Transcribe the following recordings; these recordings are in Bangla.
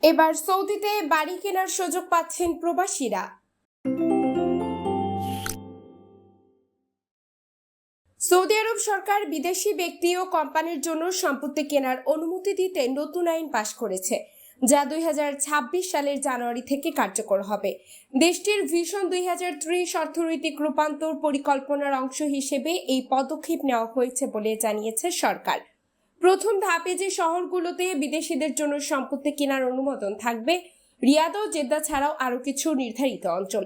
এবার সৌদিতে বাড়ি কেনার সুযোগ পাচ্ছেন প্রবাসীরা। সৌদি আরব সরকার বিদেশি ব্যক্তি ও কোম্পানির জন্য সম্পত্তি কেনার অনুমতি দিতে নতুন আইন পাশ করেছে, যা 2026 সালের জানুয়ারি থেকে কার্যকর হবে। দেশটির ভিশন 2030 অর্থনৈতিক রূপান্তর পরিকল্পনার অংশ হিসেবে এই পদক্ষেপ নেওয়া হয়েছে বলে জানিয়েছে সরকার। প্রথম ধাপে যে শহরগুলোতে বিদেশিদের জন্য সম্পত্তি কেনার অনুমোদন থাকবে, রিয়াদ ও জেদ্দা ছাড়াও আরো কিছু নির্ধারিত অঞ্চল,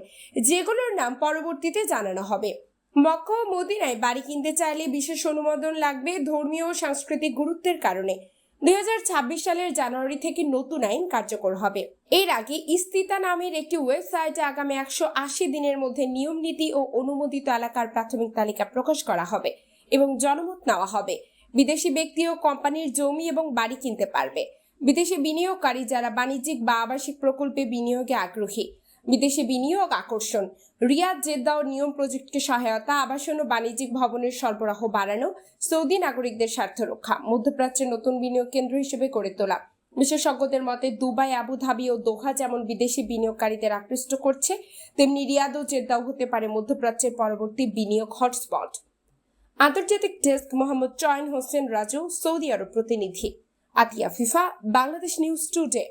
যেগুলোর নাম পরবর্তীতে জানানো হবে। মক্কা ও মদিনায় বাড়ি কিনতে চাইলে বিশেষ অনুমোদন লাগবে ধর্মীয় ও সাংস্কৃতিক গুরুত্বের কারণে। 2026 সালের জানুয়ারি থেকে নতুন আইন কার্যকর হবে। এর আগে ইস্তিতা নামের একটি ওয়েবসাইটে আগামী 180 দিনের মধ্যে নিয়ম নীতি ও অনুমোদিত এলাকার প্রাথমিক তালিকা প্রকাশ করা হবে এবং জনমত নেওয়া হবে। বিদেশি ব্যক্তি ও কোম্পানির জমি এবং বাড়ি কিনতে পারবে। বিদেশি বিনিয়োগকারী যারা বাণিজ্যিক বা আবাসিক প্রকল্পে বিনিয়োগে আগ্রহী। বিদেশি বিনিয়োগ আকর্ষণ, রিয়াদ জেদ্দা ও নিয়ম প্রযুক্তি সহায়তা, আবাসন ও বাণিজ্যিক ভবনের সরবরাহ বাড়ানো, সৌদি নাগরিকদের স্বার্থ রক্ষা, মধ্যপ্রাচ্যের নতুন বিনিয়োগ কেন্দ্র হিসেবে গড়ে তোলা। বিশেষজ্ঞদের মতে দুবাই, আবুধাবি ও দোহা যেমন বিদেশি বিনিয়োগকারীদের আকৃষ্ট করছে, তেমনি রিয়াদ ও জেদ্দাও হতে পারে মধ্যপ্রাচ্যের পরবর্তী বিনিয়োগ হটস্পট। আন্তর্জাতিক ডেস্ক মোহাম্মদ চয়ন হোসেন রাজু, সৌদি আরব প্রতিনিধি। আতিয়া ফিফা, বাংলাদেশ নিউজ টুডে।